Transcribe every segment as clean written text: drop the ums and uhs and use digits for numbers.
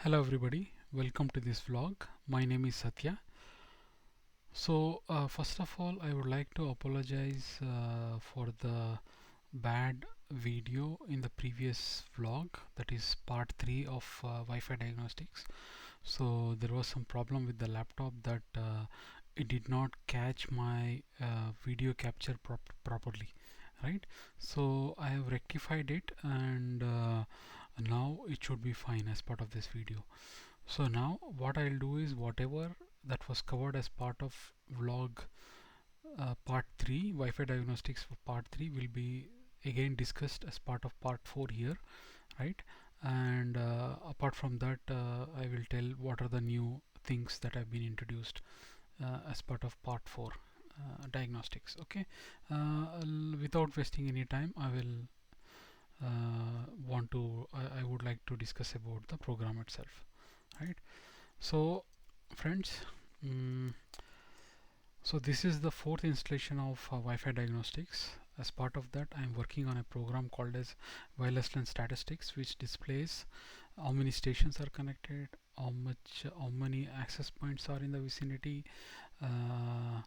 Hello everybody, welcome to this vlog. My name is Satya. First of all, I would like to apologize for the bad video in the previous vlog, that is part 3 of Wi-Fi Diagnostics. So there was some problem with the laptop that it did not catch my video capture properly, right? So I have rectified it, and now it should be fine as part of this video. So now what I'll do is whatever that was covered as part of vlog part 3, Wi-Fi diagnostics for part 3 will be again discussed as part of part 4 here, right? And apart from that, I will tell what are the new things that have been introduced as part of part 4 diagnostics. Okay, without wasting any time, I will I would like to discuss about the program itself, right? So friends, mm, so this is the fourth installation of Wi-Fi diagnostics. As part of that, I am working on a program called as wireless LAN statistics, which displays how many stations are connected, how many access points are in the vicinity, uh,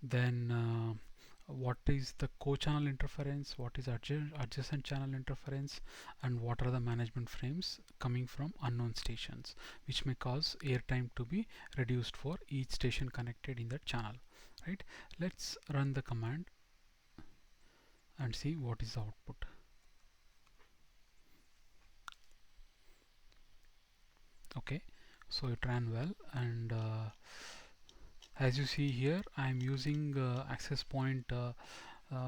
then what is the co-channel interference, what is adjacent channel interference, and what are the management frames coming from unknown stations, which may cause airtime to be reduced for each station connected in that channel, right? Let's run the command and see what is the output. Okay, so it ran well, and as you see here, I am using access point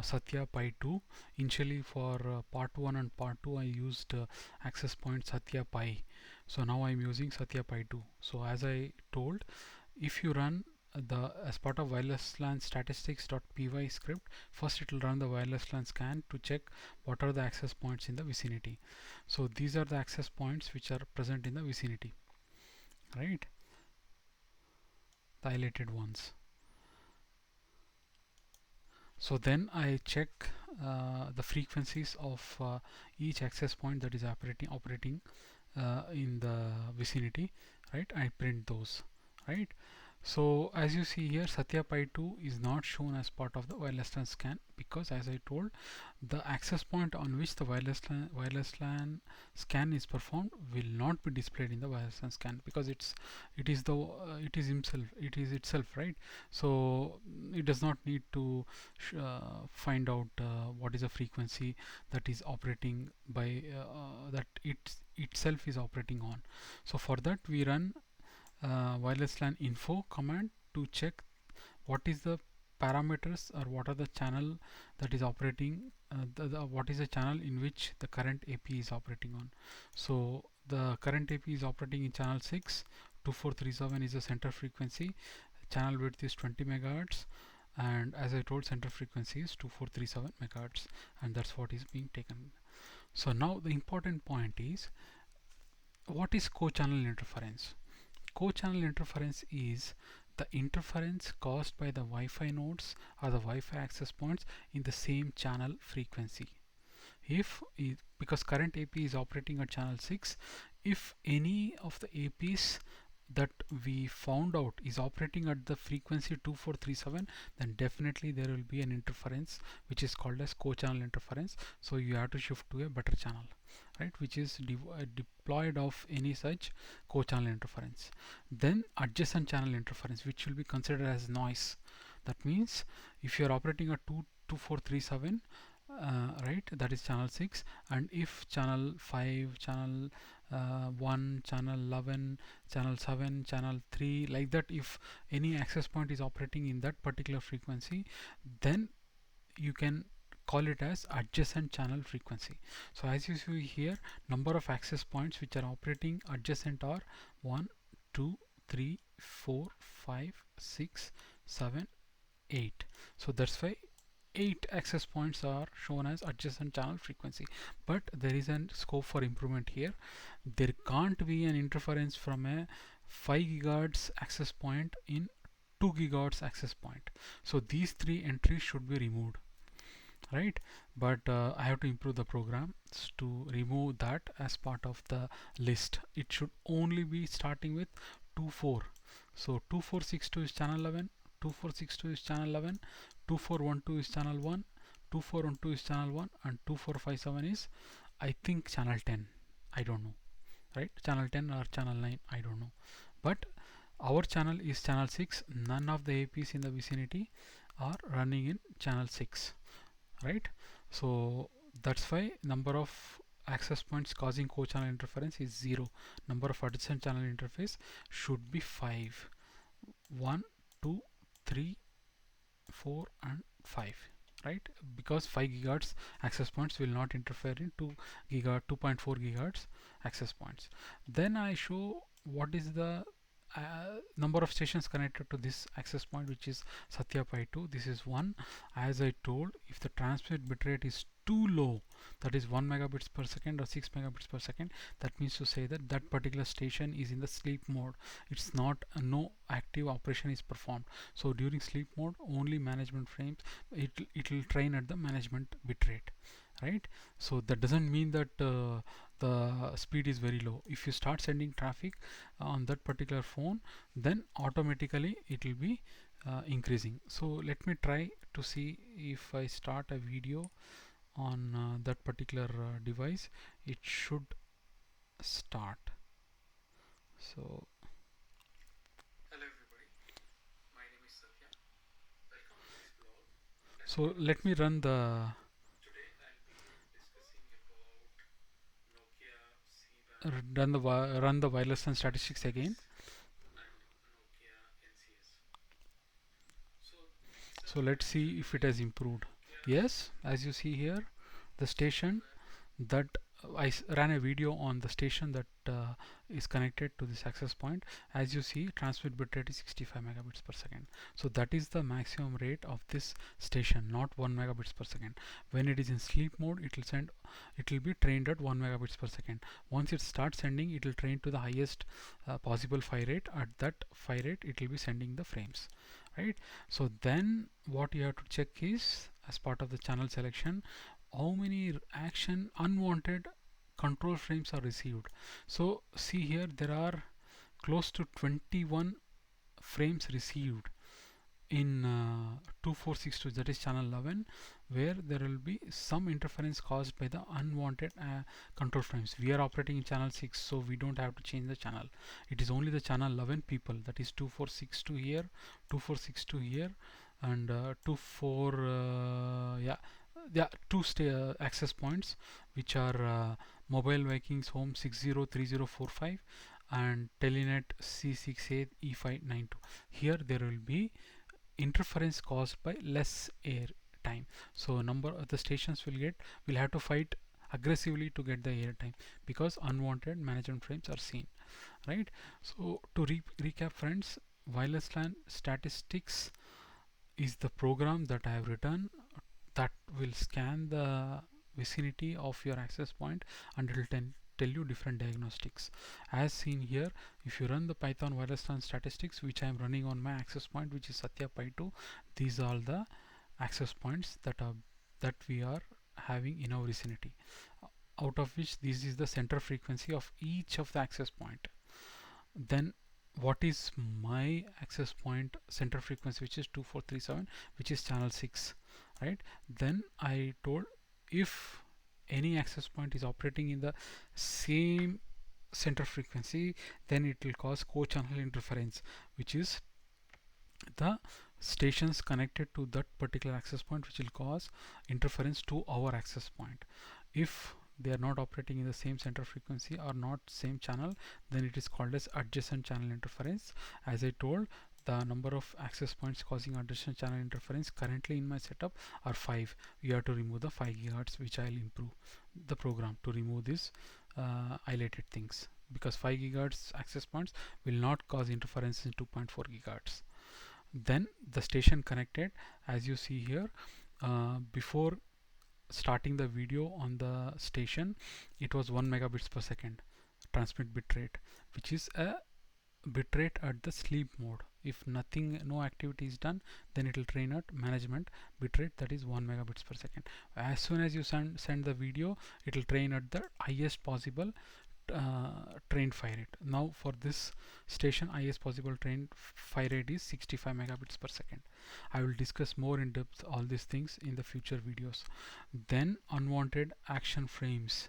Satya Pi 2. Initially for part 1 and part 2 I used access point Satya Pi. So now I am using Satya Pi 2. So as I told, if you run the as part of wireless LAN statistics.py script, first it will run the wireless LAN scan to check what are the access points in the vicinity. So these are the access points which are present in the vicinity, right? The highlighted ones. So then I check the frequencies of each access point that is operating in the vicinity, right? I print those, right? So as you see here, Satya Pi 2 is not shown as part of the wireless LAN scan because, as I told, the access point on which the wireless LAN scan is performed will not be displayed in the wireless LAN scan because it is itself, right? So it does not need to find out what is the frequency that is operating by that it itself is operating on. So for that we run wireless LAN info command to check what is the parameters or what are the channel that is operating, what is the channel in which the current AP is operating on. So the current AP is operating in channel 6. 2437 is the center frequency, channel width is 20 megahertz, and as I told, center frequency is 2437 megahertz, and that's what is being taken. So now the important point is, what is co-channel interference? Co-channel interference is the interference caused by the Wi-Fi nodes or the Wi-Fi access points in the same channel frequency. Because current AP is operating at channel 6, if any of the APs that we found out is operating at the frequency 2437, then definitely there will be an interference which is called as co-channel interference. So you have to shift to a better channel, right, which is deployed of any such co-channel interference. Then adjacent channel interference, which will be considered as noise. That means if you are operating at 2437, right, that is channel 6, and if channel 5, channel 1, channel 11, channel 7, channel 3, like that, if any access point is operating in that particular frequency, then you can call it as adjacent channel frequency. So as you see here, number of access points which are operating adjacent are 1, 2, 3, 4, 5, 6, 7, 8. So that's why 8 access points are shown as adjacent channel frequency, but there is a scope for improvement here. There can't be an interference from a 5 gigahertz access point in 2 gigahertz access point. So these three entries should be removed, right? But I have to improve the program to remove that as part of the list. It should only be starting with 24. So 2462 is channel 11, 2462 is channel 11, 2412 is channel 1, 2412 is channel 1, and 2457 is, I think, channel 10. I don't know, right? Channel 10 or channel 9, I don't know. But our channel is channel 6. None of the APs in the vicinity are running in channel 6, right? So that's why number of access points causing co-channel interference is 0. Number of adjacent channel interface should be 5. 1, 2, 3, 4 and 5, right? Because 5 gigahertz access points will not interfere in 2.4 gigahertz access points. Then I show what is the number of stations connected to this access point, which is Satya Pi 2. This is 1. As I told, if the transmit bitrate is too low, that is 1 megabits per second or 6 megabits per second, that means to say that that particular station is in the sleep mode. It's not, no active operation is performed. So during sleep mode, only management frames, it will train at the management bitrate, right? So that doesn't mean that the speed is very low. If you start sending traffic on that particular phone, then automatically it will be increasing. So let me try to see. If I start a video on that particular device, it should start. So so let me run the run the wireless and statistics again. So let's see if it has improved. Yes, as you see here, the station that ran a video on the station that is connected to this access point. As you see, transmit bitrate is 65 megabits per second. So that is the maximum rate of this station, not 1 megabits per second. When it is in sleep mode, it will be trained at 1 megabits per second. Once it starts sending, it will train to the highest possible phi rate. At that phi rate, it will be sending the frames, right? So then what you have to check is, as part of the channel selection, how many unwanted control frames are received. So see here, there are close to 21 frames received in 2462, that is channel 11, where there will be some interference caused by the unwanted control frames. We are operating in channel 6, so we don't have to change the channel. It is only the channel 11 people, that is 2462 here, 2462 here, and 24 yeah, access points, which are Mobile Vikings Home 603045 and Telenet C68E592. Here there will be interference caused by less air time. So number of the stations will have to fight aggressively to get the air time, because unwanted management frames are seen, right? So to recap friends, wireless LAN statistics is the program that I have written that will scan the vicinity of your access point and it will tell you different diagnostics. As seen here, if you run the Python wireless LAN statistics, which I am running on my access point, which is Satya Pi 2, these are the access points that we are having in our vicinity, out of which this is the center frequency of each of the access point. Then what is my access point center frequency, which is 2437, which is channel 6, right? Then I told, if any access point is operating in the same center frequency, then it will cause co-channel interference, which is the stations connected to that particular access point, which will cause interference to our access point. If they are not operating in the same center frequency or not same channel, then it is called as adjacent channel interference. As I told, the number of access points causing adjacent channel interference currently in my setup are 5. We have to remove the 5 gigahertz, which I'll improve the program to remove this highlighted things, because 5 gigahertz access points will not cause interference in 2.4 gigahertz. Then the station connected, as you see here, before starting the video on the station, it was 1 megabits per second transmit bitrate, which is a bitrate at the sleep mode. If nothing, no activity is done, then it will train at management bitrate, that is 1 megabits per second. As soon as you send the video, it will train at the highest possible trained fire rate. Now for this station, highest possible trained fire rate is 65 megabits per second. I will discuss more in depth all these things in the future videos. Then unwanted action frames,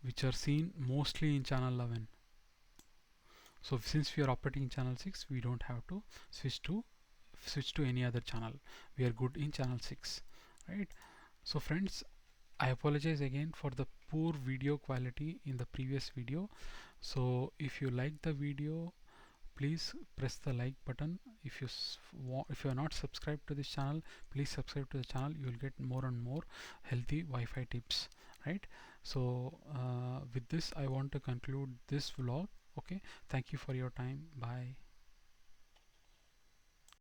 which are seen mostly in channel 11. So since we are operating in channel 6, we don't have to switch to any other channel. We are good in channel 6, right? So friends, I apologize again for the poor video quality in the previous video. So if you like the video, please press the like button. If you are not subscribed to this channel, please subscribe to the channel. You will get more and more healthy Wi-Fi tips, right? So with this, I want to conclude this vlog. Okay, thank you for your time. Bye.